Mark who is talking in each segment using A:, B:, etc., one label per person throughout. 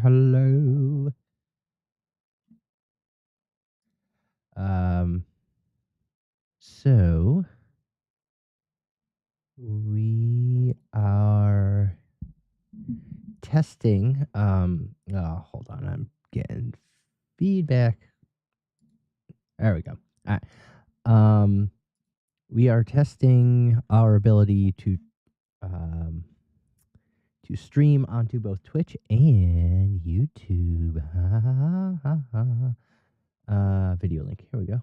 A: Hello. Um, so we are testing. Hold on, I'm getting feedback. There we go. All right. Um, we are testing our ability um to stream onto both Twitch and YouTube. Video link. Here we go.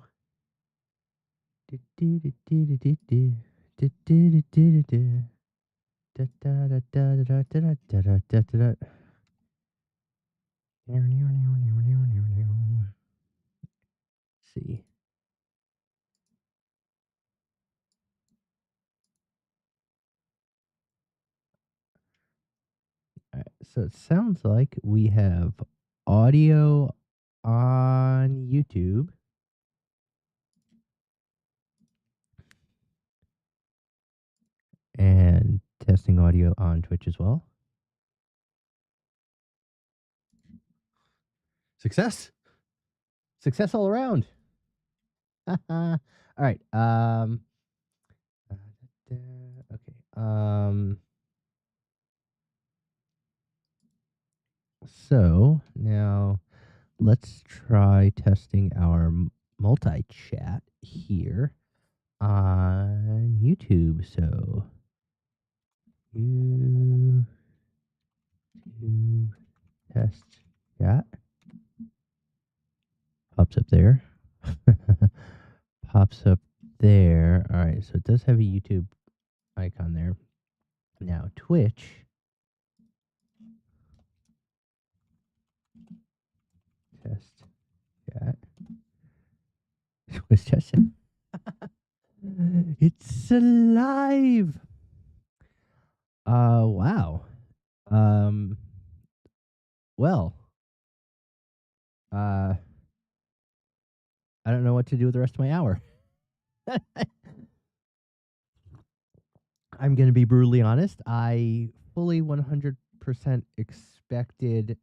A: See. All right, so it sounds like we have audio on YouTube and testing audio on Twitch as well. Success. Success all around. All right. Okay. So now let's try testing our multi-chat here on YouTube. So YouTube test chat pops up there. Pops up there. All right, so it does have a YouTube icon there. Now Twitch. Test chat. Twitch test. It's alive. Wow. Well. I don't know what to do with the rest of my hour. I'm gonna be brutally honest. I fully 100% expected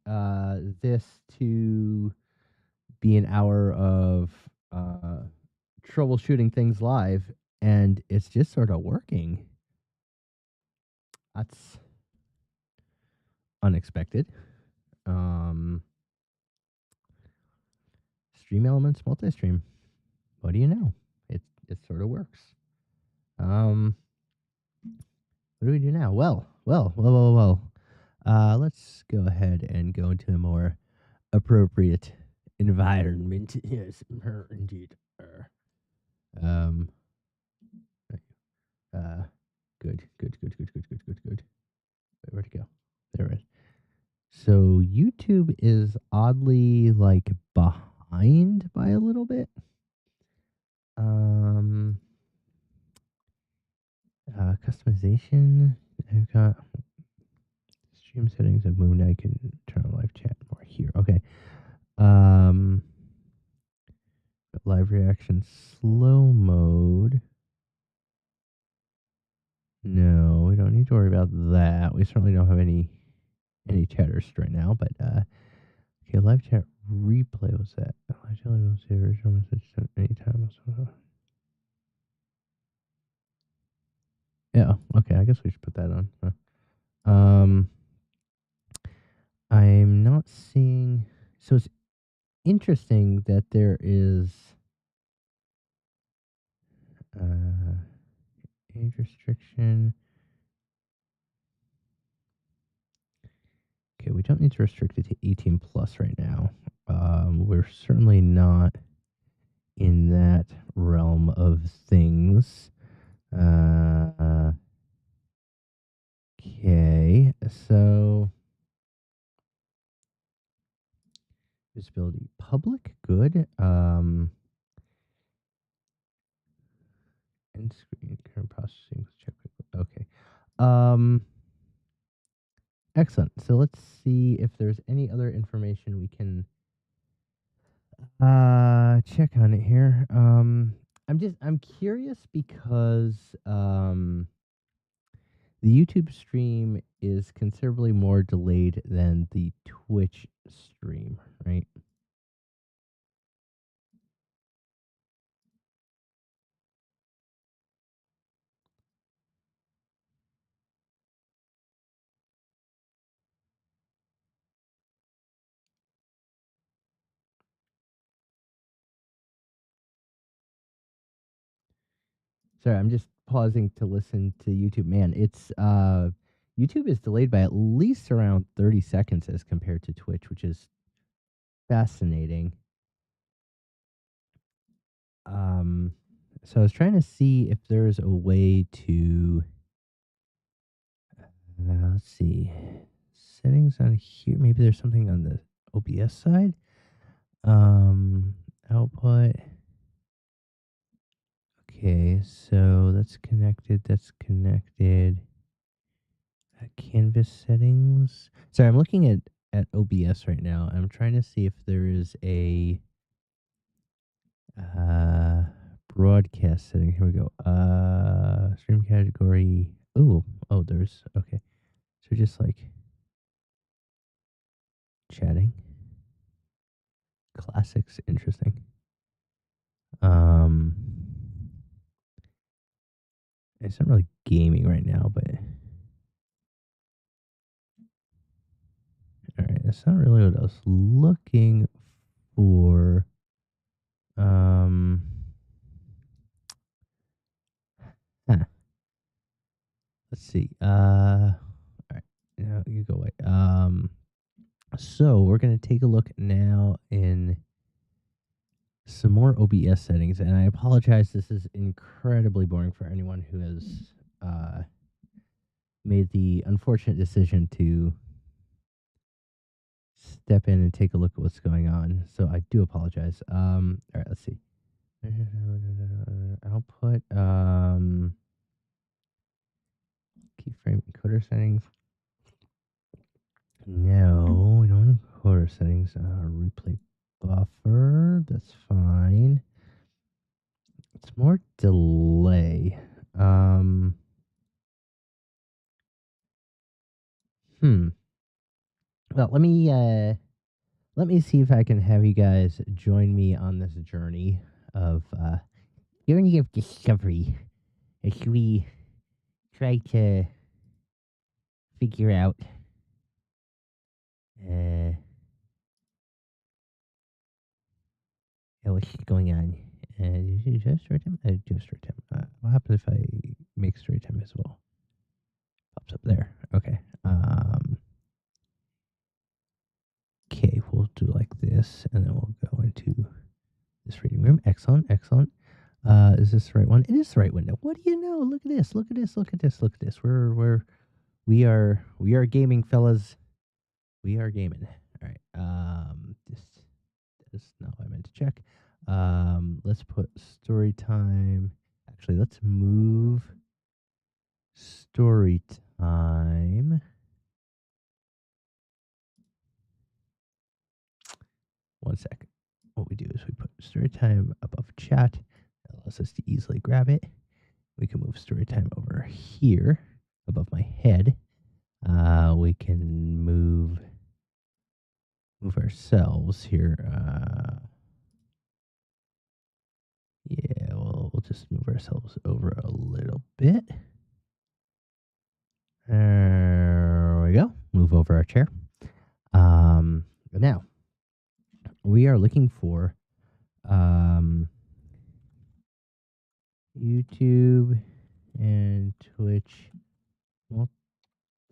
A: this to be an hour of troubleshooting things live, and it's just sort of working. That's unexpected. Stream Elements multi-stream. What do you know? It sort of works. What do we do now? Well. Let's go ahead and go into a more appropriate environment. Yes, indeed. Good. Wait, where'd it go? There it is. So YouTube is oddly like behind by a little bit. Customization. I've got stream settings have moved. I can turn on live chat more here. Okay. Live reaction slow mode. No, we don't need to worry about that. We certainly don't have any chatters right now, but okay, live chat replay was that. Live chat will see original message sent anytime. Yeah, okay, I guess we should put that on. I'm not seeing, so it's interesting that there is age restriction. Okay, we don't need to restrict it to 18 plus right now. We're certainly not in that realm of things. Okay, so visibility public, good. End screen current processing. Let's check. Okay. Excellent. So let's see if there's any other information we can check on it here. I'm curious because The YouTube stream is considerably more delayed than the Twitch stream, right? Sorry, I'm just pausing to listen to YouTube. Man, it's YouTube is delayed by at least around 30 seconds as compared to Twitch, which is fascinating. Um so I was trying to see if there's a way to let's see. Settings on here. Maybe there's something on the OBS side. Um Output. Okay, so that's connected. That's connected. Canvas settings. Sorry, I'm looking at OBS right now. I'm trying to see if there is a uh broadcast setting. Here we go. Stream category. Oh, there's okay. So just like chatting. Classics, interesting. Um it's not really gaming right now, but all right, that's not really what I was looking for. Um huh, let's see. All right. Now you go away. So we're gonna take a look now in some more OBS settings, and I apologize. This is incredibly boring for anyone who has made the unfortunate decision to step in and take a look at what's going on. So I do apologize. All right, let's see. Output. Keyframe encoder settings. No, we don't have encoder settings. Replay buffer. That's fine. It's more delay. Hmm. Well, let me see if I can have you guys join me on this of journey of discovery as we try to figure out uh what's going on. Is that story time? Do story time. What happens if I make story time visible? Pops up there. Okay. Okay, we'll do like this, and then we'll go into this reading room. Excellent, excellent. Is this the right one? It is the right window. What do you know? Look at this. Look at this. Look at this. Look at this. We are gaming, fellas. We are gaming. All right. This is not what I meant to check. Let's put story time. Actually, let's move story time. One second. What we do is we put story time above chat. That allows us to easily grab it. We can move story time over here above my head. We can move ourselves here. Yeah, we'll just move ourselves over a little bit. There we go. Move over our chair. Now we are looking for YouTube and Twitch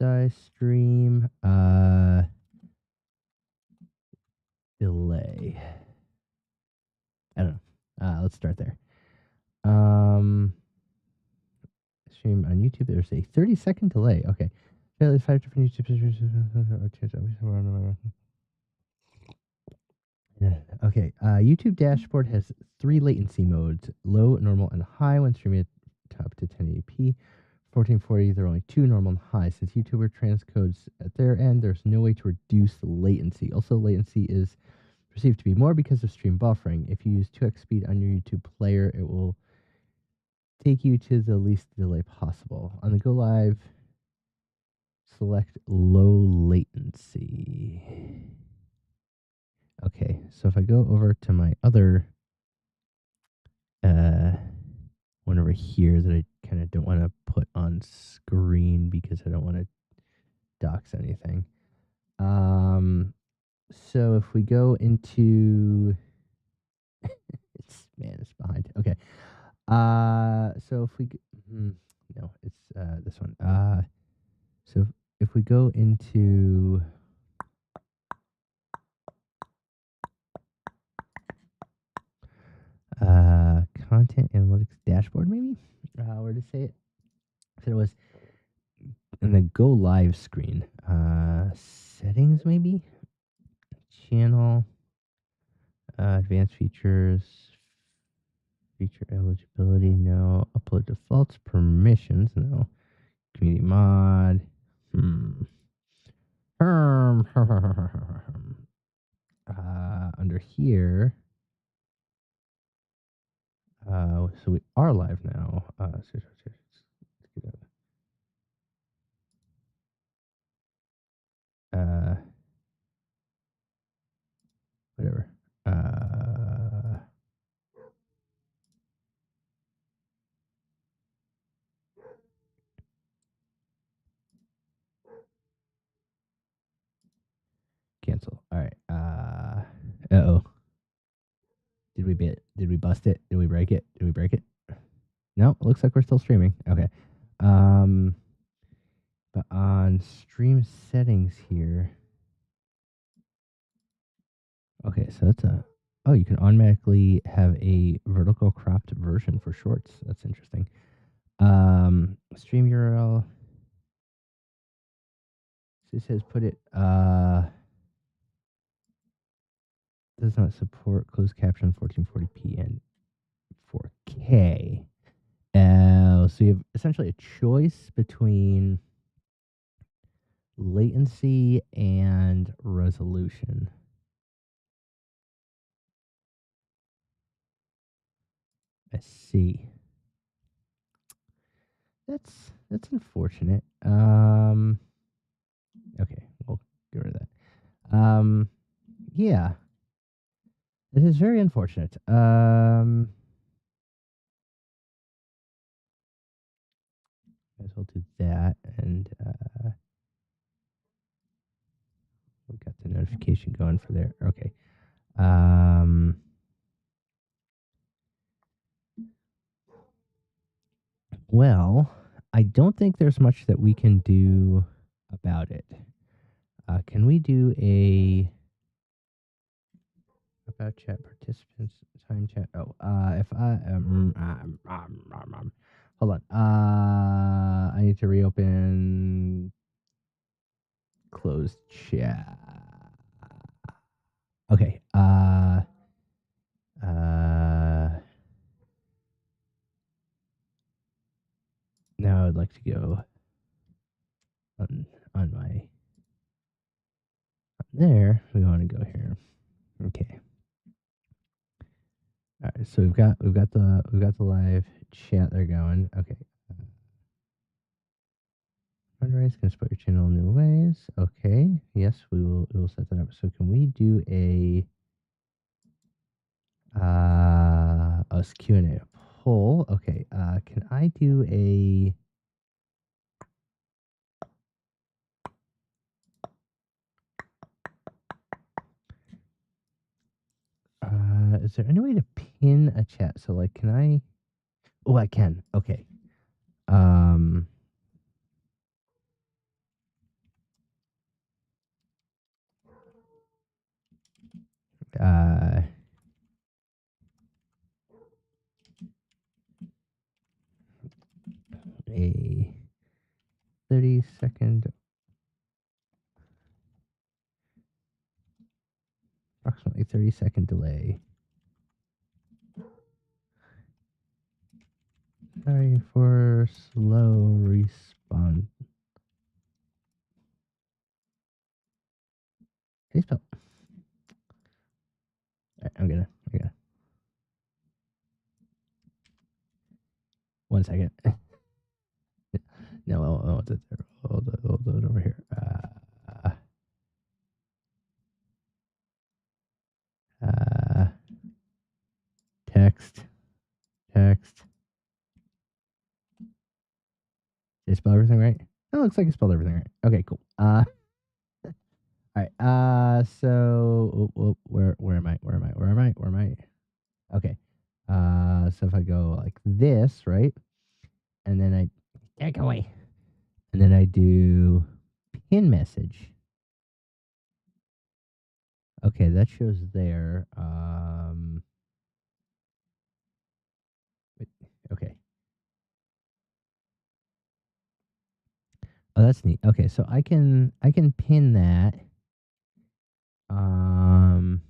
A: multi-stream delay. I don't know. Let's start there. Stream on YouTube. There's a 30-second delay. Okay. There's 5 different YouTube. Okay. YouTube dashboard has 3 latency modes: low, normal, and high when streaming at up to 1080p. 1440, there are only 2, normal and high. Since YouTuber transcodes at their end, there's no way to reduce the latency. Also, latency is perceived to be more because of stream buffering. If you use 2x speed on your YouTube player, it will take you to the least delay possible. On the go live select low latency. Okay, so if I go over to my other one over here that I kind of don't want to put on screen because I don't want to dox anything. So if we go into it's behind. Okay. So if we no, it's this one. So if we go into content analytics dashboard, maybe where to say it. So it was in the go live screen. Settings, maybe channel, advanced features, feature eligibility, no. Upload defaults, permissions, no. Community mod. Under here. So we are live now. Whatever. Cancel. All right. Uh-oh. Did we bust it? Did we break it? Did we break it? No, it looks like we're still streaming. Okay. But on stream settings here. Okay, so that's oh, you can automatically have a vertical cropped version for shorts. That's interesting. Stream URL. So it says put it does not support closed caption 1440p and 4K. So you have essentially a choice between latency and resolution. I see. That's unfortunate. Okay, we'll get rid of that. Yeah. It is very unfortunate. Might as well do that, and we've got the notification going for there. Okay. Well, I don't think there's much that we can do about it. Can we do a about chat participants time chat? Oh, if I hold on. I need to reopen closed chat. Okay. Now I'd like to go on my there. We want to go here. Okay. All right. So we've got the live chat there going. Okay. Fundraise can support your channel in new ways. Okay. Yes, we will set that up. So can we do a us Q&A poll? Okay. Can I do a is there any way to pin a chat? So like can I Oh, I can. Okay. Uh a 30-second approximately 30-second delay. Sorry for slow response. Hey, spell. Right, I'm gonna. 1 second. No, oh, it's there. hold on over here. Text, text. Did I spell everything right? It looks like I spelled everything right. Okay, cool. All right. Where am I? Where am I? Where am I? Where am I? Okay. So if I go like this, right, and then I take away, and then I do pin message. Okay, that shows there. Okay. Oh, that's neat. Okay, so I can pin that. Um,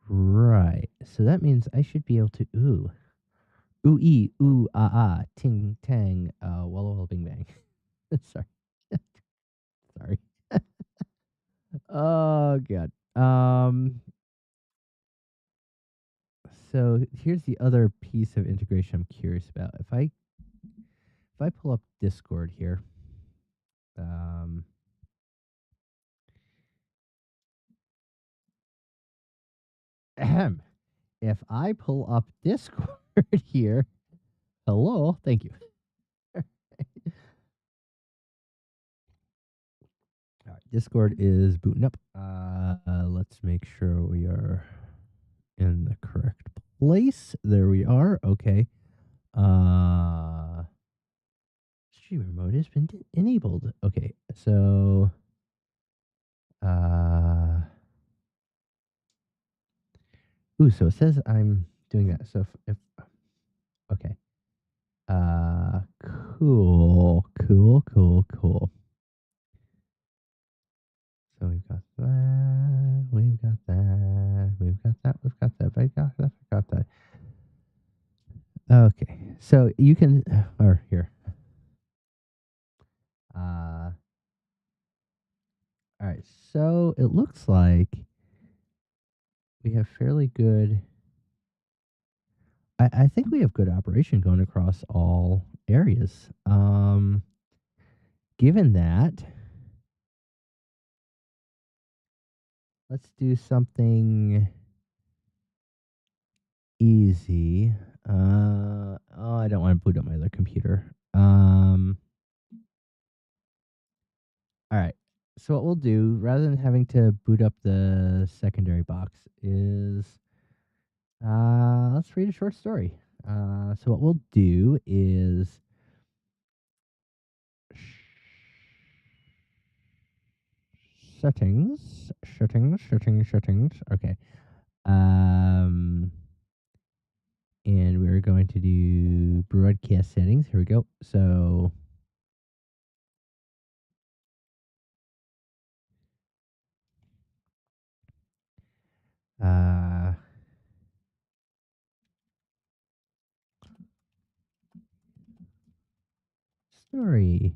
A: right. So that means I should be able to ting tang, walla walla bing bang. Sorry. Sorry. Oh god. So here's the other piece of integration I'm curious about. If I pull up Discord here, um, ahem, if I pull up Discord here, hello, thank you. All right, Discord is booting up. Let's make sure we are in the correct place. There we are. Okay. Uh, Streamer mode has been enabled. Okay, so uh, so it says I'm doing that. So if okay, uh, cool, cool, cool, cool. So we've got that, we've got that, we've got that, we've got that, I got that, I got that. Okay, so you can, or here. All right, so it looks like we have fairly good. I think we have good operation going across all areas. Given that, let's do something easy. Oh, I don't want to boot up my other computer. All right. So what we'll do, rather than having to boot up the secondary box, is let's read a short story. So what we'll do is settings. Okay. Um, and we're going to do broadcast settings. Here we go. So uh, story.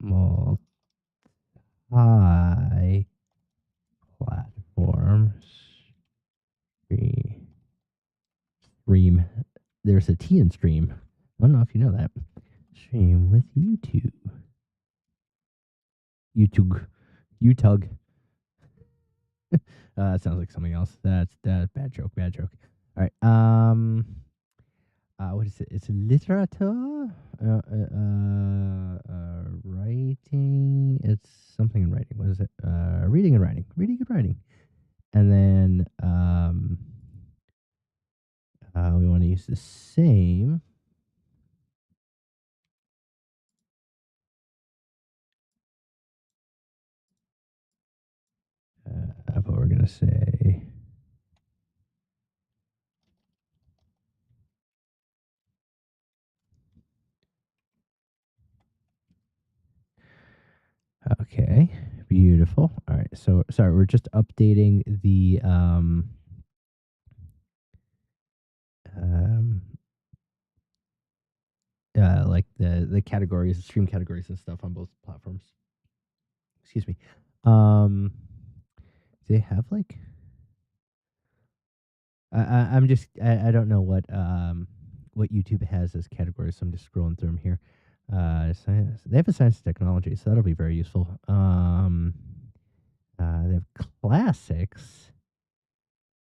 A: Multi platforms. Stream. There's a T in stream. I don't know if you know that. Stream with YouTube. YouTube. YouTube. That sounds like something else. That's bad joke. Bad joke. All right. What is it? It's literature. Writing. It's something in writing. What is it? Reading and writing. Reading and writing. And then we want to use the same. What we're gonna say. Okay, beautiful. All right, so sorry, we're just updating the like the categories, the stream categories and stuff on both platforms. Excuse me. Um, they have like I'm just I don't know what YouTube has as categories. So I'm just scrolling through them here. Science, they have a science and technology, so that'll be very useful. They have classics,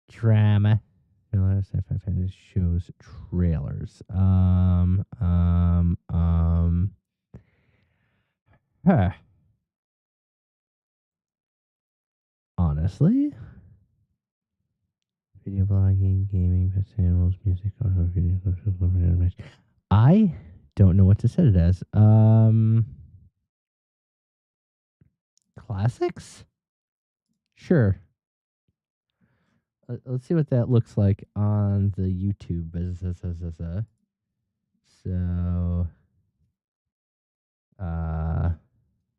A: drama, sci-fi, fantasy shows, trailers. Huh. Honestly, video blogging, gaming, pets, animals, music, audio, video, social, animation. I don't know what to set it as. Classics? Sure. Let's see what that looks like on the YouTube. So, uh,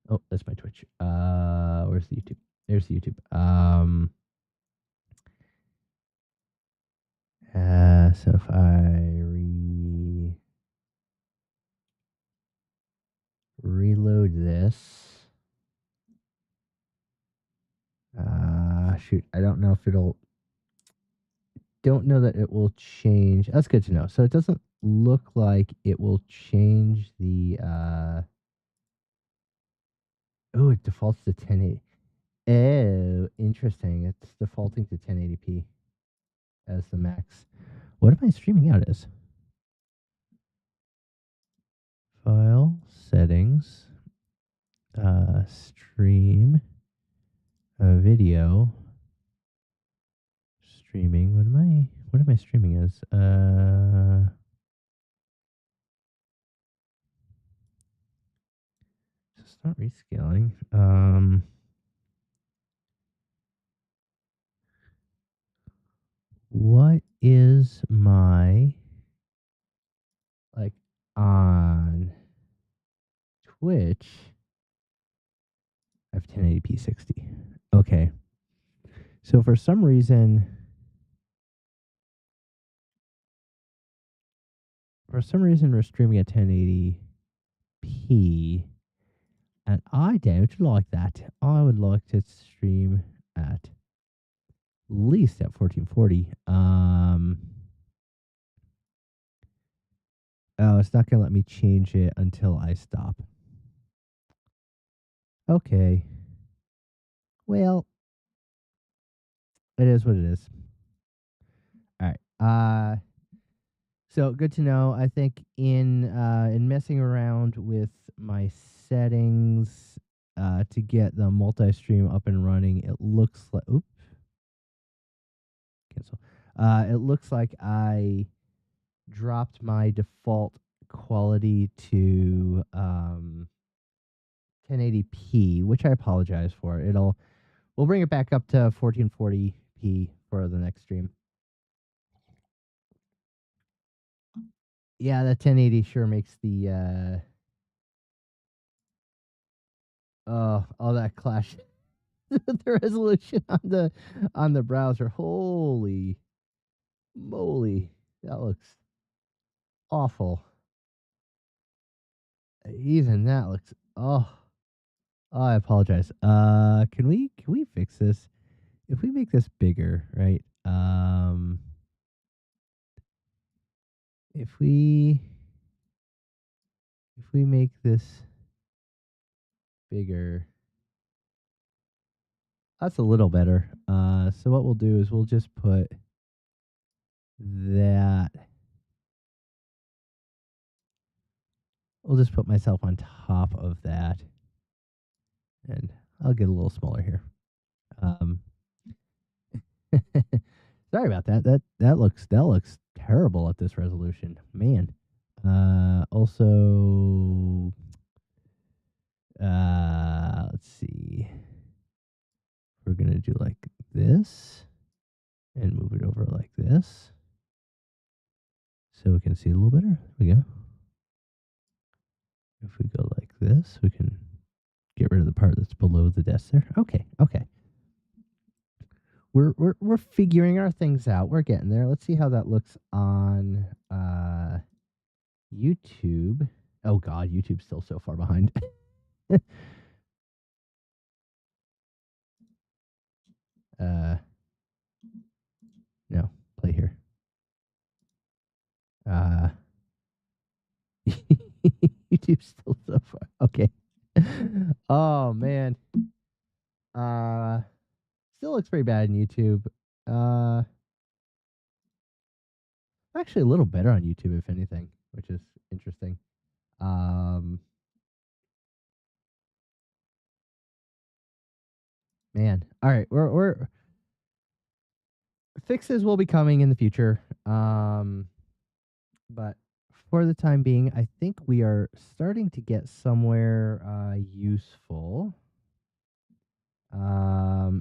A: oh, that's my Twitch. Where's the YouTube? There's the YouTube. So if I reload this, shoot, I don't know if it'll. Don't know that it will change. That's good to know. So it doesn't look like it will change the. Oh, it defaults to 1080. Oh, interesting. It's defaulting to 1080p as the max. What am I streaming out as? File settings. Stream. Video. Streaming. What am I streaming as? It's not rescaling. What is my like on Twitch? I have 1080p 60. Okay. So for some reason we're streaming at 1080p, and I don't like that. I would like to stream at least at 1440. Oh, it's not gonna let me change it until I stop. Okay. Well, it is what it is. All right. So good to know. I think in messing around with my settings to get the multi-stream up and running, it looks like oops, cancel. It looks like I dropped my default quality to 1080p, which I apologize for. We'll bring it back up to 1440p for the next stream. Yeah, that 1080 sure makes the all that clash the resolution on the browser. Holy moly, that looks awful. Even that looks I apologize. Can we fix this? If we make this bigger, right? If we make this bigger, that's a little better. So what we'll do is we'll just put that. We'll just put myself on top of that, and I'll get a little smaller here. Um, sorry about that. That looks terrible at this resolution, man. Also, let's see. We're gonna do like this and move it over like this, so we can see a little better. There we go. If we go like this, we can get rid of the part that's below the desk there. Okay, okay. We're figuring our things out. We're getting there. Let's see how that looks on YouTube. Oh God, YouTube's still so far behind. Uh, YouTube's still so far. Okay. Oh man. Uh, Still looks pretty bad on YouTube. Uh, Actually a little better on YouTube if anything, which is interesting. Um, Man. All right, we're fixes will be coming in the future. But for the time being, I think we are starting to get somewhere useful.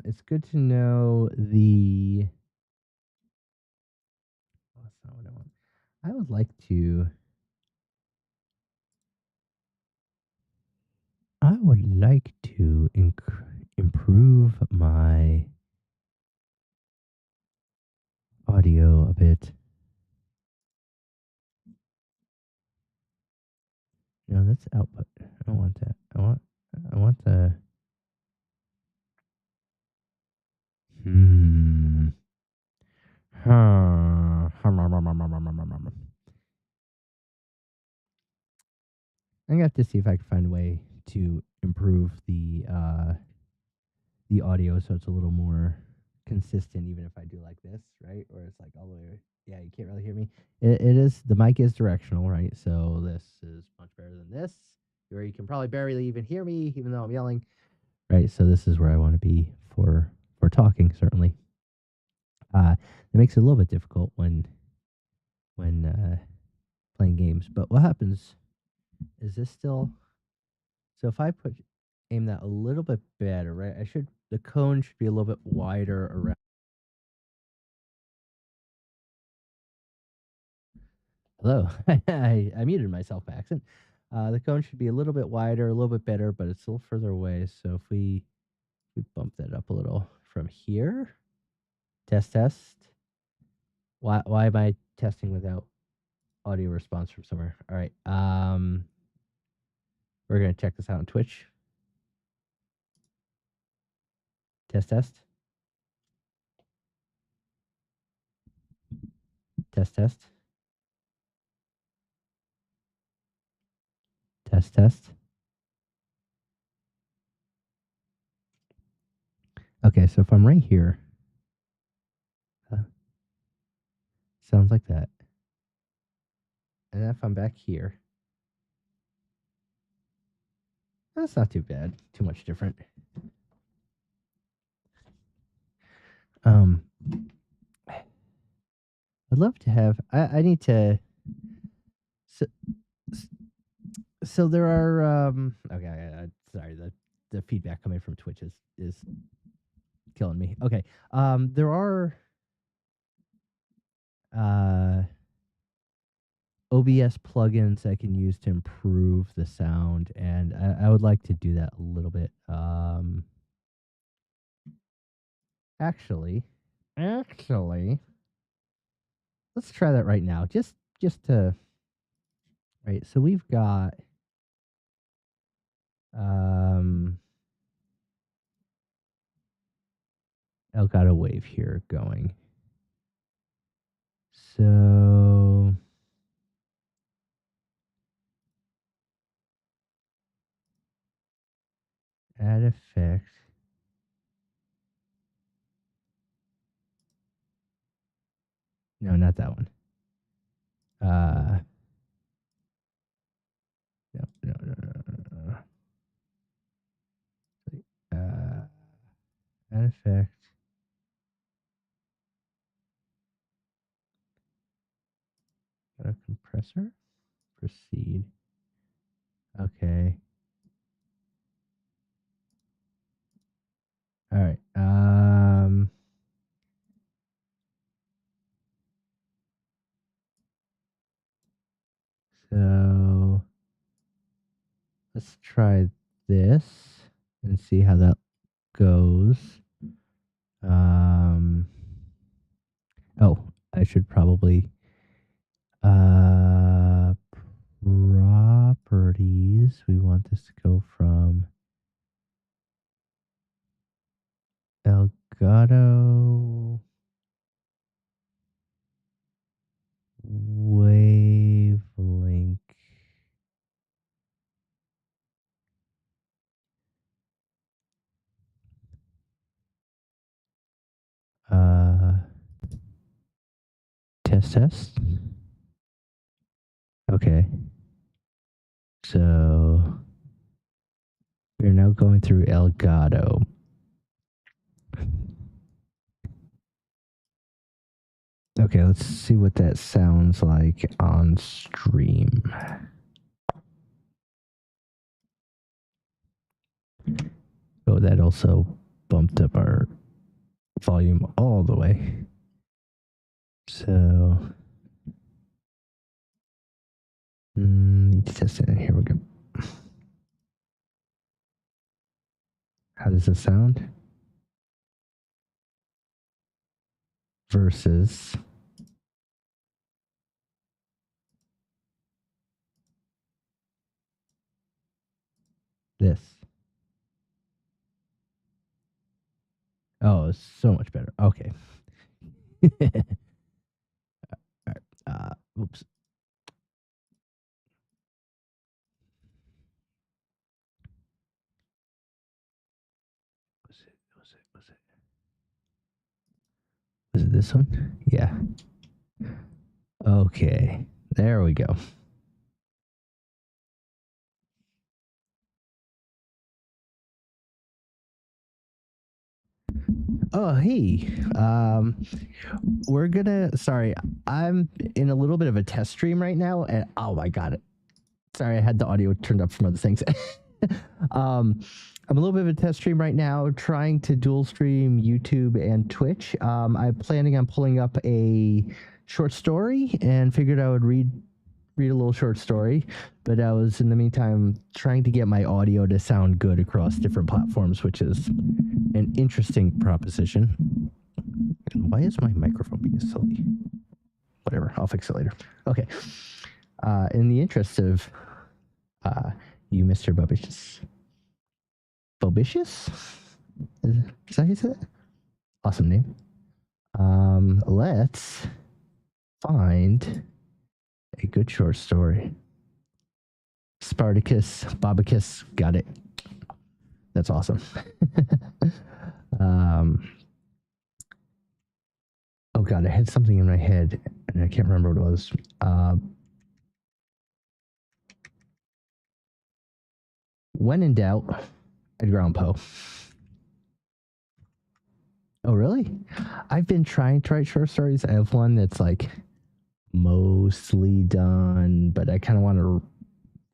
A: It's good to know the. Oh, that's not what I want. I would like to. I would like to improve my audio a bit. No, that's output. I don't want that. I want the. Hmm. Huh. I'm gonna have to see if I can find a way to improve the audio so it's a little more consistent, even if I do like this, right? Or it's like all the way. Yeah, you can't really hear me. It is the mic is directional, right? So this is much better than this, where you can probably barely even hear me, even though I'm yelling, right? So this is where I want to be for talking, certainly. It makes it a little bit difficult when playing games. But what happens is this still. So if I aim that a little bit better, right? The cone should be a little bit wider around. Hello, I muted myself by accident. The cone should be a little bit wider, a little bit better, but it's a little further away. So if we bump that up a little from here, test. Why am I testing without audio response from somewhere? All right. We're gonna check this out on Twitch. Test. Test. Test. Okay, so if I'm right here, uh, sounds like that. And if I'm back here, that's not too bad. Too much different. Um, I'd love to have. I need to. So, so there are. Okay. Sorry. The feedback coming from Twitch is killing me. Okay. There are. Uh, OBS plugins I can use to improve the sound, and I would like to do that a little bit. Actually, actually, let's try that right now. Just to right. So we've got um Elgato Wave here going. So add effect. No, not that one. No. Add effect. Got a compressor. Proceed. Okay. All right. So let's try this and see how that goes. Um. Oh, I should probably uh properties. We want this to go from Elgato Wave Test, test. Okay. So we're now going through Elgato. Okay, let's see what that sounds like on stream. Oh, that also bumped up our volume all the way. So, need to test it. Here we go. How does it sound? Versus this. Oh, it's so much better. Okay. All right. Oops. Was it this one? Yeah. Okay. There we go. Oh, hey. We're gonna. Sorry, I'm in a little bit of a test stream right now, and oh my god, sorry, I had the audio turned up from other things. I'm a little bit of a test stream right now, trying to dual stream YouTube and Twitch. I'm planning on pulling up a short story, and figured I would read a little short story, but I was in the meantime trying to get my audio to sound good across different platforms, which is an interesting proposition. And why is my microphone being silly? Whatever, I'll fix it later. Okay. In the interest of you, Mr. Bubicious. Bobicious? Is that how you say that? Awesome name. Let's find a good short story. Spartacus, Bobicus, got it. That's awesome. Oh god, I had something in my head and I can't remember what it was. When in doubt, Edgar Allan Poe. Oh really? I've been trying to write short stories. I have one that's like mostly done, but I kind of want to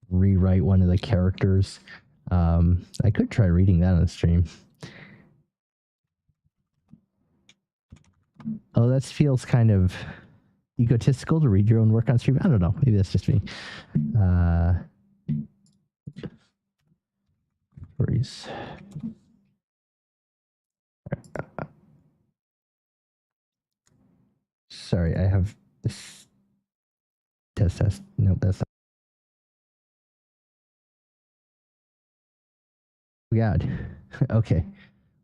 A: rewrite one of the characters. I could try reading that on the stream. Oh, that feels kind of egotistical to read your own work on stream. I don't know. Maybe that's just me. Stories. Sorry, I have this test. Nope, that's not. Oh god. Okay.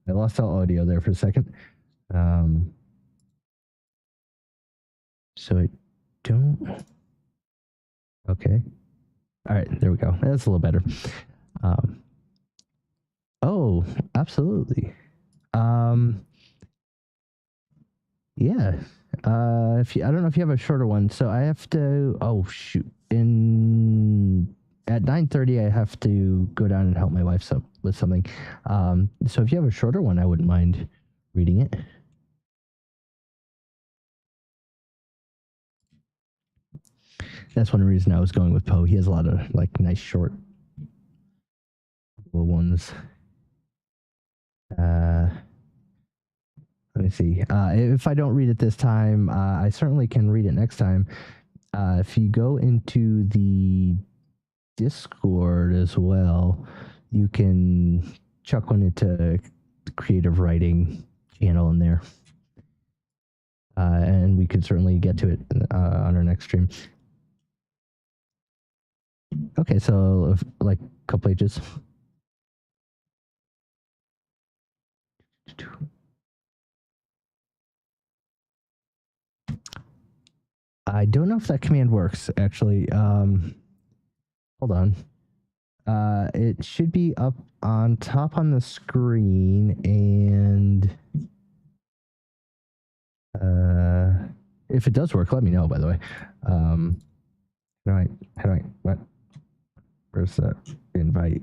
A: I lost all audio there for a second. So I don't. Okay. All right, there we go. That's a little better. Oh, absolutely. Yeah. If you, I don't know if you have a shorter one. So I have to. Oh shoot! At 9:30, I have to go down and help my wife with something. So if you have a shorter one, I wouldn't mind reading it. That's one reason I was going with Poe. He has a lot of like nice short little ones. Let me see. If I don't read it this time, I certainly can read it next time. If you go into the Discord as well, you can chuck one into the creative writing channel in there. And we could certainly get to it on our next stream. Okay, so like a couple pages. I don't know if that command works, actually. Hold on. It should be up on top on the screen, and If it does work, let me know, by the way. How do I, what? Where's the invite?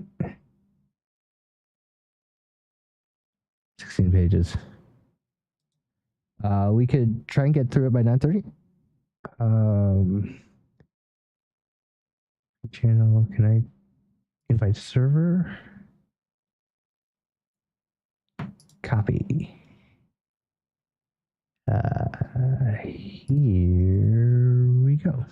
A: 16 pages. We could try and get through it by 9:30. Channel, can I invite server? Copy. Here we go.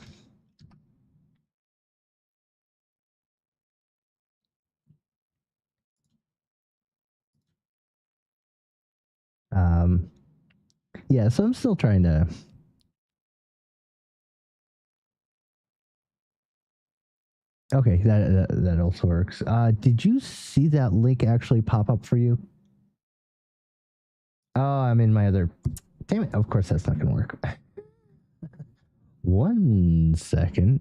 A: Yeah, so I'm still trying to. Okay, that also works. Did you see that link actually pop up for you? Oh, I'm in my other. Damn it! Of course, that's not gonna work. 1 second.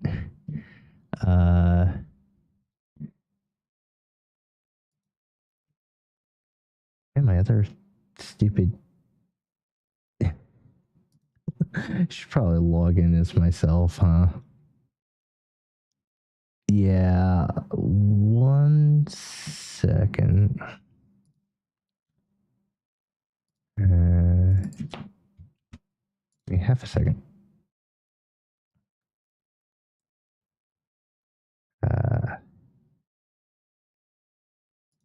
A: And my other stupid. Should probably log in as myself, huh? Yeah, 1 second. Give me half a second.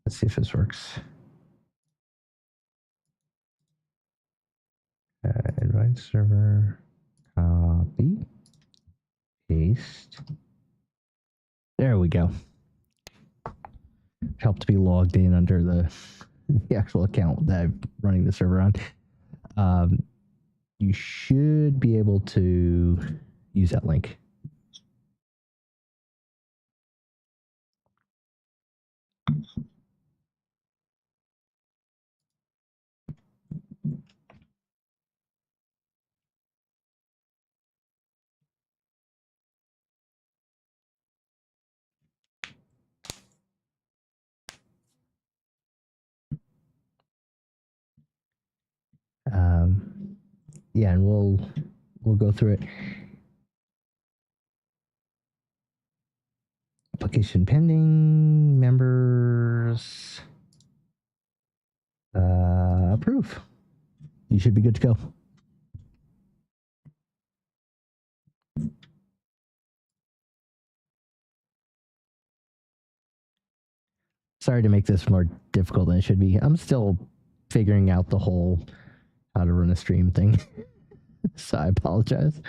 A: Let's see if this works. Invite server, copy, paste. There we go. Helped to be logged in under the actual account that I'm running the server on. You should be able to use that link. Yeah, and we'll go through it. Application pending, members, approve. You should be good to go. Sorry to make this more difficult than it should be. I'm still figuring out the whole how to run a stream thing. So I apologize.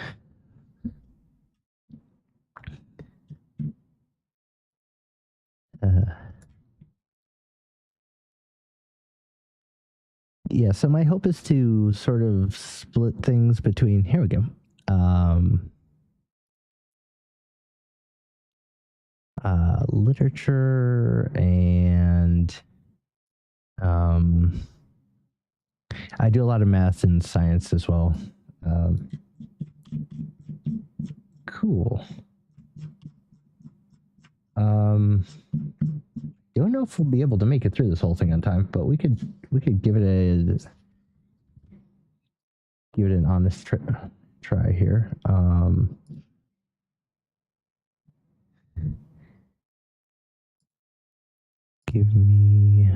A: Yeah, so my hope is to sort of split things between, here we go. Literature and I do a lot of math and science as well. Cool. Don't know if we'll be able to make it through this whole thing on time, but we could give it an honest try here. Give me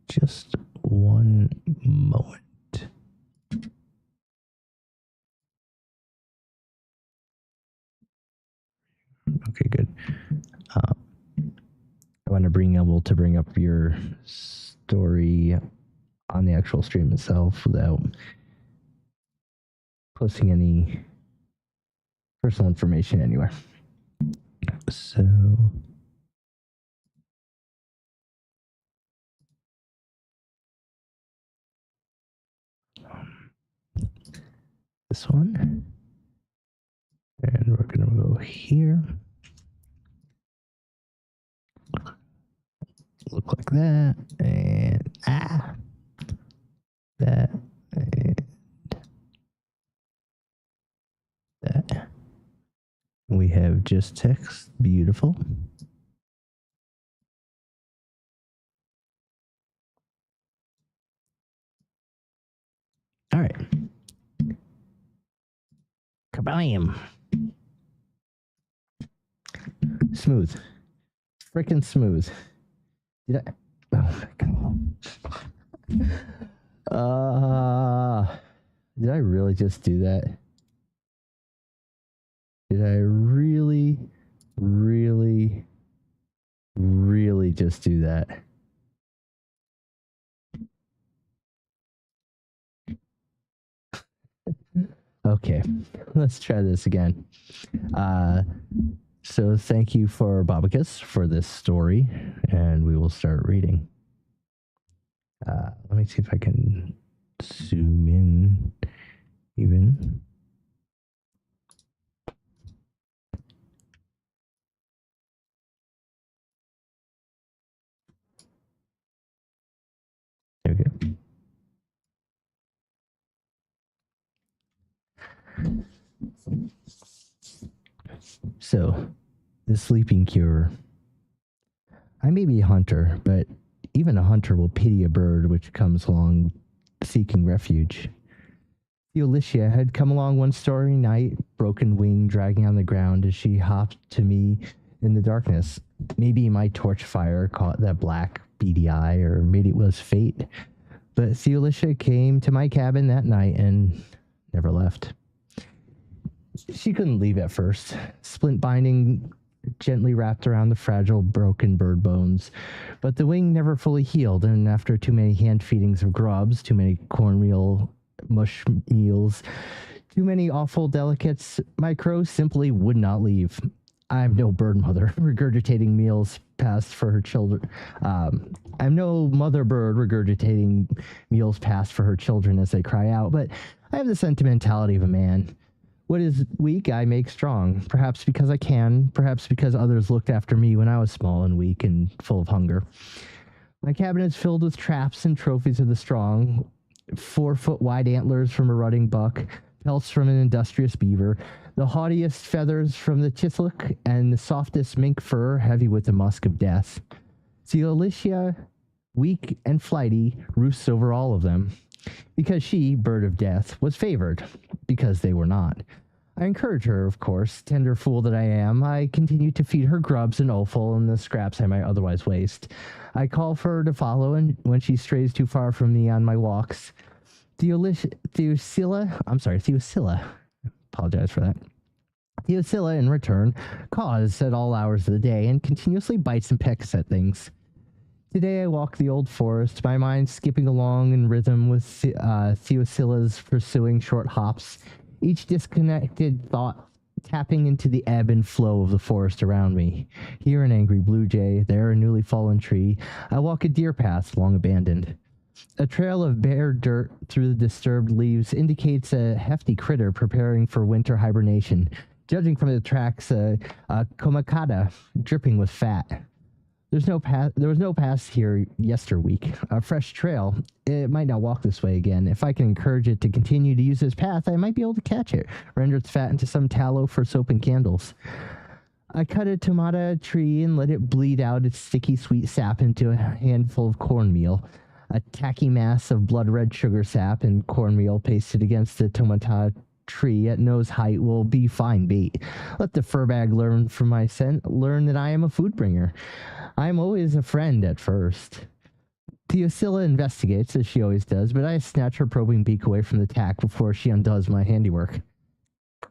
A: just 1 moment. Okay, good. I want to bring up your story on the actual stream itself without posting any personal information anywhere. So this one, and we're gonna go here. Look like that, and that, and that. We have just text. Beautiful. All right. Kabam! Smooth. Freaking smooth. Did I? Oh my god. Did I really just do that? Did I really just do that? Okay, let's try this again. So thank you for Babacus for this story, and we will start reading. Let me see if I can zoom in even. There we go. So, the sleeping cure. I may be a hunter, but even a hunter will pity a bird which comes along seeking refuge. Theolicia had come along one starry night, broken wing dragging on the ground as she hopped to me in the darkness. Maybe my torch fire caught that black, beady eye, or maybe it was fate. But Theolicia came to my cabin that night and never left. She couldn't leave at first. Splint binding gently wrapped around the fragile, broken bird bones. But the wing never fully healed, and after too many hand feedings of grubs, too many cornmeal mush meals, too many awful delicates, my crow simply would not leave. I'm no bird mother regurgitating meals passed for her children. I'm no mother bird regurgitating meals passed for her children as they cry out, but I have the sentimentality of a man. What is weak, I make strong. Perhaps because I can, perhaps because others looked after me when I was small and weak and full of hunger. My cabin is filled with traps and trophies of the strong, 4-foot wide antlers from a rutting buck, pelts from an industrious beaver, the haughtiest feathers from the chislik, and the softest mink fur heavy with the musk of death. Theolicia, weak and flighty, roosts over all of them, because she, bird of death, was favored, because they were not. I encourage her, of course, tender fool that I am. I continue to feed her grubs and offal and the scraps I might otherwise waste. I call for her to follow, and when she strays too far from me on my walks, Theocilla, apologize for that. Theocilla, in return, caws at all hours of the day and continuously bites and pecks at things. Today I walk the old forest, my mind skipping along in rhythm with Theocilla's pursuing short hops, each disconnected thought tapping into the ebb and flow of the forest around me. Here an angry blue jay, there a newly fallen tree. I walk a deer path long abandoned. A trail of bare dirt through the disturbed leaves indicates a hefty critter preparing for winter hibernation. Judging from the tracks, a comacata dripping with fat. There was no path here yesterweek. A fresh trail. It might not walk this way again. If I can encourage it to continue to use this path, I might be able to catch it, render its fat into some tallow for soap and candles. I cut a tomata tree and let it bleed out its sticky sweet sap into a handful of cornmeal. A tacky mass of blood-red sugar sap and cornmeal pasted against the tomata tree at nose height will be fine bait. Let the furbag learn from my scent, learn that I am a food bringer. I am always a friend at first. Theocilla investigates, as she always does, but I snatch her probing beak away from the tack before she undoes my handiwork.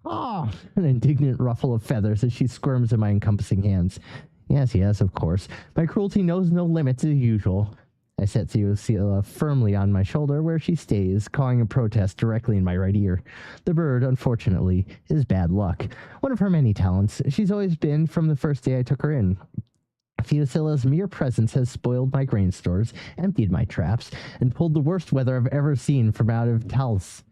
A: Ah! An indignant ruffle of feathers as she squirms in my encompassing hands. Yes, of course. My cruelty knows no limits as usual. I set Theocilla firmly on my shoulder where she stays, cawing a protest directly in my right ear. The bird, unfortunately, is bad luck. One of her many talents. She's always been from the first day I took her in. Theocilla's mere presence has spoiled my grain stores, emptied my traps, and pulled the worst weather I've ever seen from out of Talsh.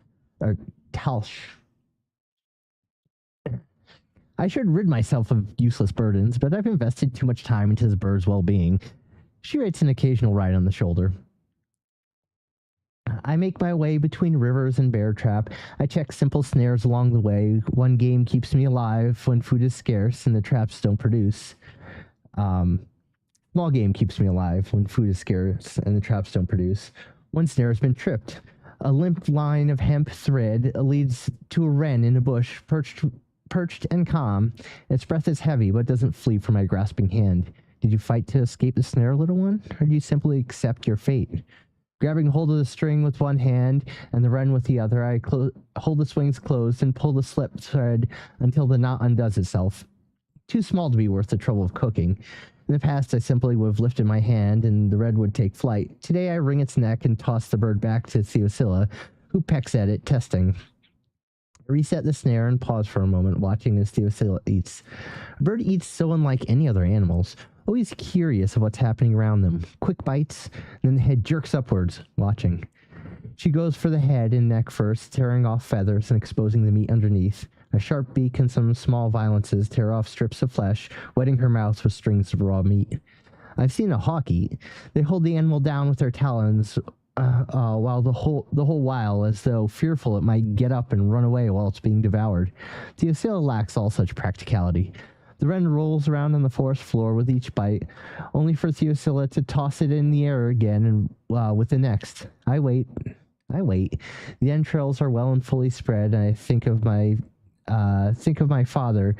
A: I should rid myself of useless burdens, but I've invested too much time into this bird's well-being. She rates an occasional ride on the shoulder. I make my way between rivers and bear trap. I check simple snares along the way. One game keeps me alive when food is scarce and the traps don't produce. Small game keeps me alive when food is scarce and the traps don't produce. One snare has been tripped. A limp line of hemp thread leads to a wren in a bush, perched and calm. Its breath is heavy, but doesn't flee from my grasping hand. Did you fight to escape the snare, little one? Or do you simply accept your fate? Grabbing hold of the string with one hand and the wren with the other, I hold the swings closed and pull the slip thread until the knot undoes itself. Too small to be worth the trouble of cooking. In the past, I simply would have lifted my hand and the red would take flight. Today, I wring its neck and toss the bird back to Theosilla, who pecks at it, testing. I reset the snare and pause for a moment, watching as Theosilla eats. A bird eats so unlike any other animals, always curious of what's happening around them. Quick bites, then the head jerks upwards, watching. She goes for the head and neck first, tearing off feathers and exposing the meat underneath. A sharp beak and some small violences tear off strips of flesh, wetting her mouth with strings of raw meat. I've seen a hawk eat. They hold the animal down with their talons, while the whole while, as though fearful it might get up and run away while it's being devoured. Theosilla lacks all such practicality. The wren rolls around on the forest floor with each bite, only for Theosilla to toss it in the air again and with the next. I wait. The entrails are well and fully spread, and I think of my father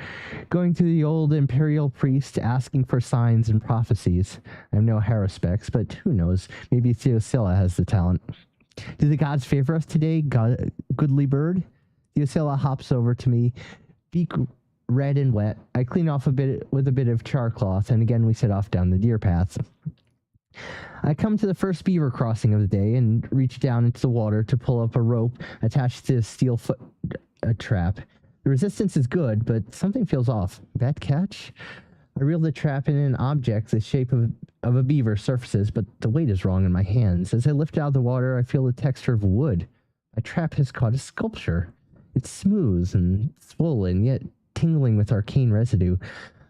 A: going to the old imperial priest asking for signs and prophecies. I have no haruspex, but who knows? Maybe Theosilla has the talent. Do the gods favor us today, goodly bird? Theosilla hops over to me, beak red and wet. I clean off with a bit of char cloth, and again we set off down the deer path. I come to the first beaver crossing of the day and reach down into the water to pull up a rope attached to a steel foot trap. The resistance is good, but something feels off. That catch? I reel the trap in an object the shape of a beaver surfaces, but the weight is wrong in my hands. As I lift it out of the water, I feel the texture of wood. My trap has caught a sculpture. It's smooth and swollen, yet tingling with arcane residue.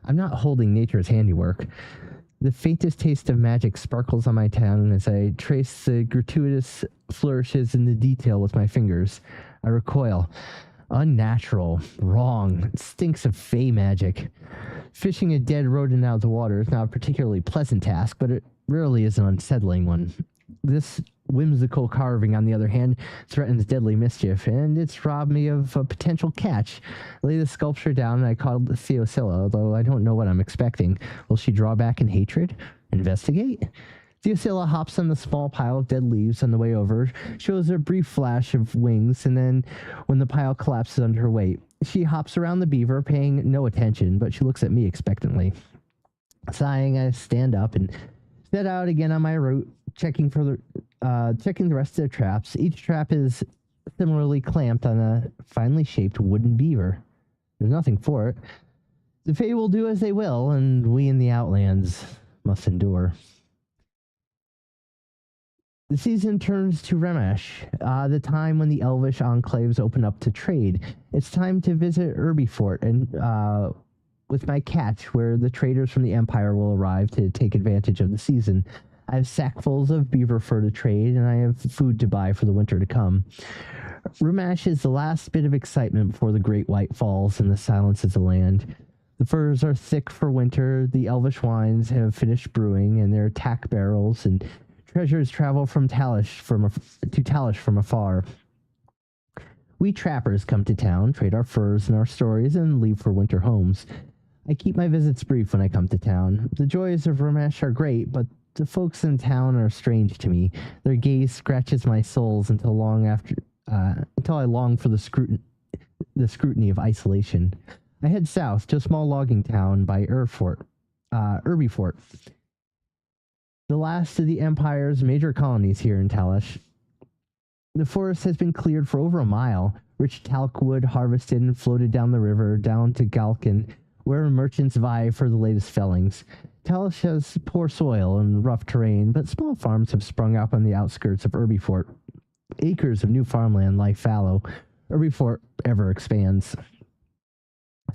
A: I'm not holding nature's handiwork. The faintest taste of magic sparkles on my tongue as I trace the gratuitous flourishes in the detail with my fingers. I recoil. Unnatural. Wrong. It stinks of fey magic. Fishing a dead rodent out of the water is not a particularly pleasant task, but it rarely is an unsettling one. This whimsical carving, on the other hand, threatens deadly mischief, and it's robbed me of a potential catch. I lay the sculpture down and I called Theosilla, although I don't know what I'm expecting. Will she draw back in hatred? Investigate? Theosilla hops on the small pile of dead leaves on the way over, shows a brief flash of wings, and then, when the pile collapses under her weight, she hops around the beaver, paying no attention, but she looks at me expectantly. Sighing, I stand up and set out again on my route, checking the rest of the traps. Each trap is similarly clamped on a finely shaped wooden beaver. There's nothing for it. The Fae will do as they will, and we in the Outlands must endure. The season turns to Remesh, the time when the elvish enclaves open up to trade. It's time to visit Urbifort and with my cat, where the traders from the Empire will arrive to take advantage of the season. I have sackfuls of beaver fur to trade, and I have food to buy for the winter to come. Rumash is the last bit of excitement before the great white falls and the silence of the land. The furs are thick for winter, the elvish wines have finished brewing, and their tack barrels and treasures travel from Talish from afar. We trappers come to town, trade our furs and our stories, and leave for winter homes. I keep my visits brief when I come to town. The joys of Ramesh are great, but the folks in town are strange to me. Their gaze scratches my soles until I long for the scrutiny of isolation. I head south to a small logging town by Urbifort, the last of the Empire's major colonies here in Talish. The forest has been cleared for over a mile, rich talc wood harvested and floated down the river, down to Galkin, where merchants vie for the latest fellings. Talish has poor soil and rough terrain, but small farms have sprung up on the outskirts of Urbifort. Acres of new farmland lie fallow. Urbifort ever expands.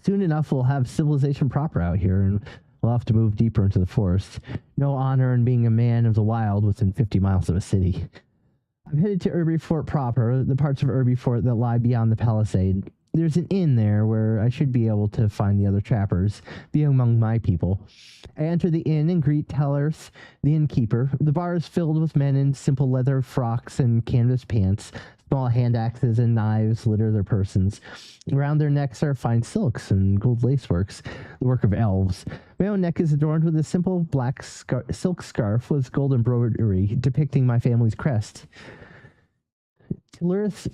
A: Soon enough, we'll have civilization proper out here, and we'll have to move deeper into the forest. No honor in being a man of the wild within 50 miles of a city. I'm headed to Urbifort proper, the parts of Urbifort that lie beyond the palisade. There's an inn there where I should be able to find the other trappers, be among my people. I enter the inn and greet Tellerth, the innkeeper. The bar is filled with men in simple leather frocks and canvas pants. Small hand axes and knives litter their persons. Around their necks are fine silks and gold laceworks, the work of elves. My own neck is adorned with a simple black silk scarf with gold embroidery depicting my family's crest. Tellerth,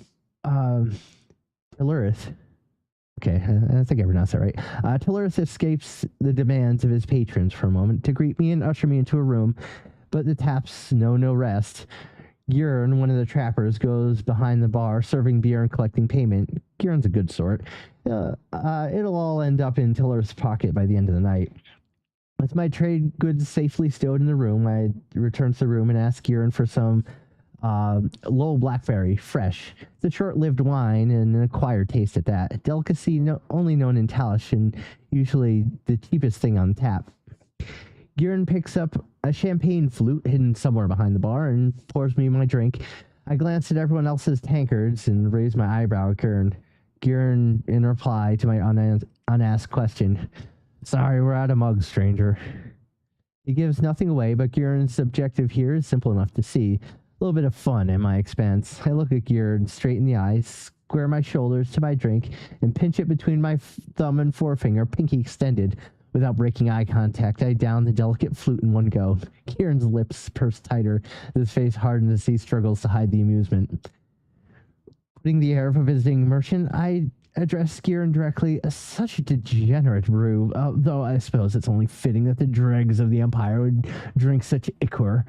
A: okay, I think I pronounced that right. Tellerth escapes the demands of his patrons for a moment to greet me and usher me into a room, but the taps know no rest. Gurn, one of the trappers, goes behind the bar, serving beer and collecting payment. Gurn's a good sort. It'll all end up in Tellerth's pocket by the end of the night. With my trade goods safely stowed in the room, I return to the room and ask Gurn for some Lowell Blackberry, fresh. It's a short-lived wine and an acquired taste at that. A delicacy only known in Talish and usually the cheapest thing on tap. Gurn picks up a champagne flute hidden somewhere behind the bar and pours me my drink. I glance at everyone else's tankards and raise my eyebrow at Gurn. Gurn, in reply to my unasked question, "Sorry, we're out of mugs, stranger." He gives nothing away, but Gurn's objective here is simple enough to see. A little bit of fun at my expense. I look at Gurn straight in the eyes, square my shoulders to my drink, and pinch it between my thumb and forefinger, pinky extended. Without breaking eye contact, I down the delicate flute in one go. Gurn's lips pursed tighter, his face hardened as he struggles to hide the amusement. Putting the air of a visiting merchant, I address Gurn directly. Such a degenerate brew, though I suppose it's only fitting that the dregs of the Empire would drink such ichor.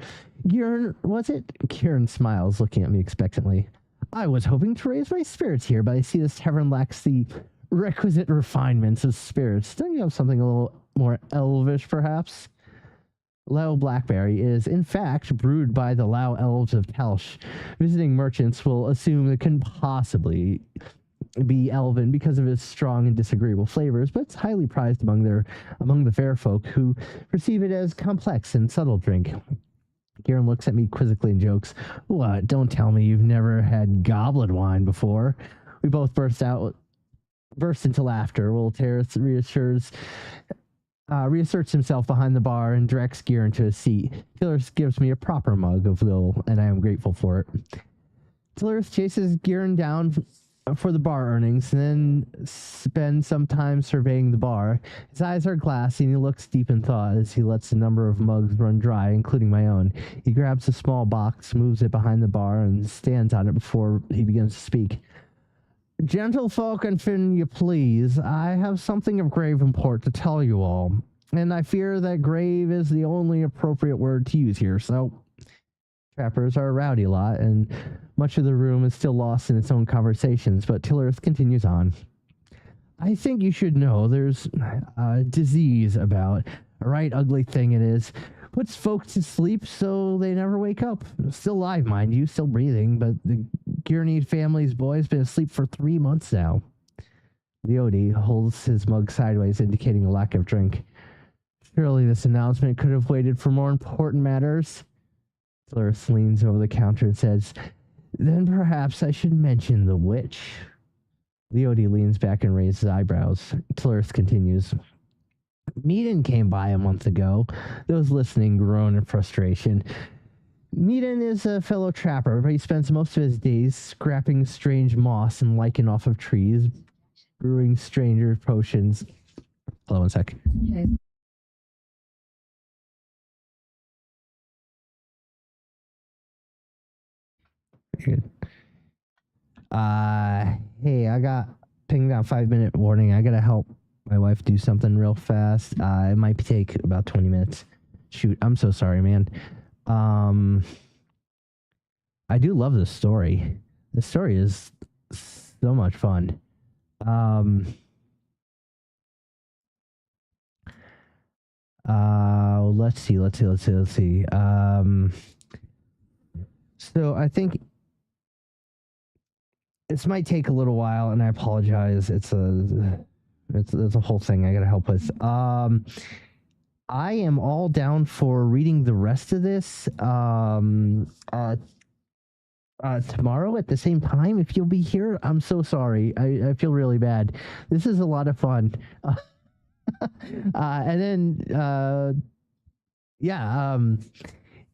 A: Gurn, was it? Gurn smiles, looking at me expectantly. I was hoping to raise my spirits here, but I see this tavern lacks the requisite refinements of spirits. Don't you have something a little more elvish, perhaps? Lowell Blackberry is, in fact, brewed by the Lao elves of Telsh. Visiting merchants will assume it can possibly be elven because of its strong and disagreeable flavors, but it's highly prized among the fair folk who perceive it as complex and subtle drink. Gurn looks at me quizzically and jokes, "What? Don't tell me you've never had goblet wine before." We both burst into laughter. Will Tellerth reasserts himself behind the bar and directs Gurn to a seat. Tellerth gives me a proper mug of Lil, and I am grateful for it. Tellerth chases Gurn down for the bar earnings, and then spends some time surveying the bar. His eyes are glassy, and he looks deep in thought as he lets a number of mugs run dry, including my own. He grabs a small box, moves it behind the bar, and stands on it before he begins to speak. "Gentlefolk, and fin you please, I have something of grave import to tell you all, and I fear that grave is the only appropriate word to use here, so..." Trappers are a rowdy lot, and much of the room is still lost in its own conversations, but Tellerth continues on. "I think you should know there's a disease about. A right ugly thing it is. Puts folk to sleep so they never wake up. Still alive, mind you, still breathing, but the Gurney family's boy's been asleep for 3 months now." Leody holds his mug sideways, indicating a lack of drink. "Surely this announcement could have waited for more important matters." Tellerth leans over the counter and says, "Then perhaps I should mention the witch." Leody leans back and raises eyebrows. Tellerth continues. "Meaden came by a month ago." Those listening groan in frustration. Meaden is a fellow trapper, but he spends most of his days scrapping strange moss and lichen off of trees, brewing stranger potions. Hold on one sec. Okay. Good. Hey, I got pinged out 5-minute warning. I gotta help my wife do something real fast. It might take about 20 minutes. Shoot, I'm so sorry, man. I do love this story. This story is so much fun. Let's see. So I think this might take a little while, and I apologize. It's a whole thing I gotta help with. I am all down for reading the rest of this. tomorrow at the same time, if you'll be here. I'm so sorry. I feel really bad. This is a lot of fun. And then, yeah,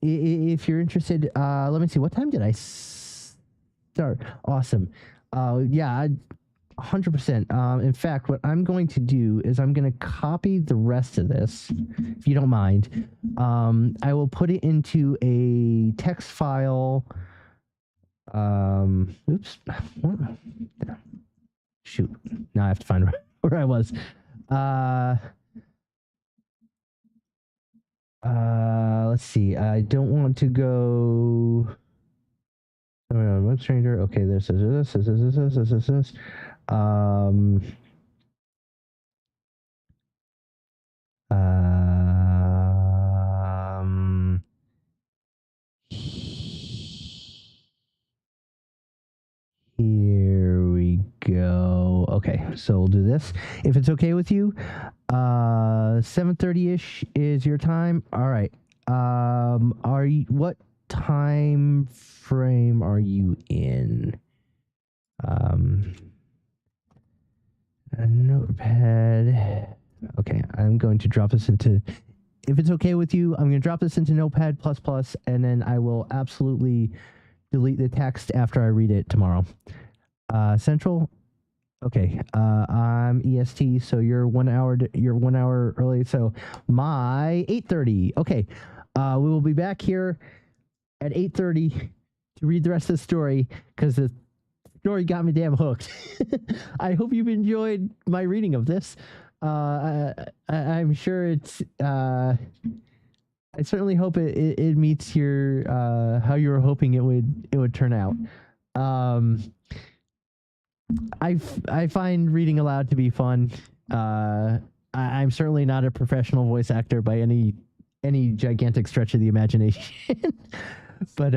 A: if you're interested, let me see. What time did I start? Awesome. Yeah, 100%. In fact, what I'm going to do is I'm going to copy the rest of this, if you don't mind. I will put it into a text file. Oops. Shoot. Now I have to find where I was. Let's see. I don't want to go. Web stranger. Okay, this. Um. Um. Here we go. Okay, so we'll do this. If it's okay with you, 7:30-ish is your time. All right. Are you, what time frame are you in? A notepad. Okay, I'm going to drop this into, if it's okay with you, I'm going to drop this into Notepad++, and then I will absolutely delete the text after I read it tomorrow. Central. Okay. I'm EST, so you're 1 hour. You're 1 hour early. So my 8:30. Okay. We will be back here at 8:30 to read the rest of the story because the story got me damn hooked. I hope you've enjoyed my reading of this. I'm sure it's. I certainly hope it meets your how you were hoping it would turn out. I find reading aloud to be fun. I'm certainly not a professional voice actor by any gigantic stretch of the imagination. But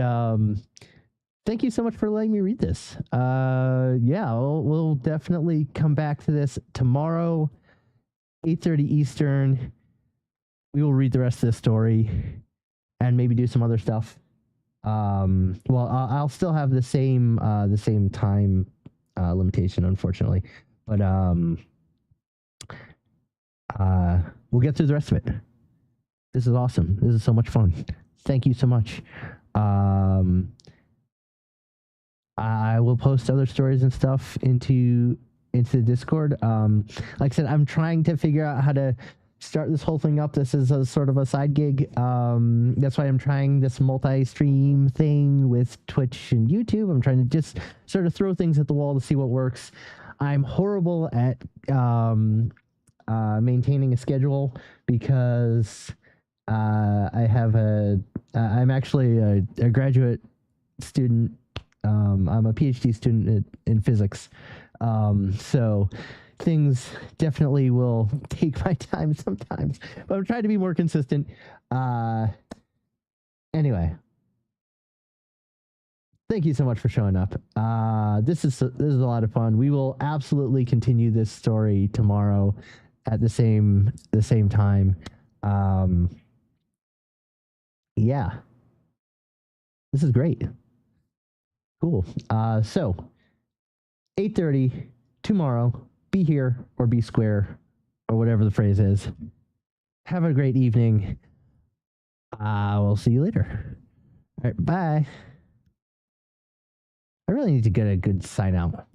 A: thank you so much for letting me read this. Yeah, we'll definitely come back to this tomorrow, 8:30 Eastern. We will read the rest of the story and maybe do some other stuff. Well, I'll still have the same time limitation, unfortunately, but we'll get through the rest of it. This is awesome. This is so much fun. Thank you so much. I will post other stories and stuff into the Discord. Like I said, I'm trying to figure out how to start this whole thing up. This is a sort of a side gig. That's why I'm trying this multi-stream thing with Twitch and YouTube. I'm trying to just sort of throw things at the wall to see what works. I'm horrible at maintaining a schedule because I'm actually a graduate student. I'm a PhD student in physics. So things definitely will take my time sometimes, but I'm trying to be more consistent. Anyway, thank you so much for showing up. This is a lot of fun. We will absolutely continue this story tomorrow at the same time. Yeah, this is great. Cool. So 8:30 tomorrow. Be here or be square or whatever the phrase is. Have a great evening. We'll see you later. All right, bye. I really need to get a good sign out.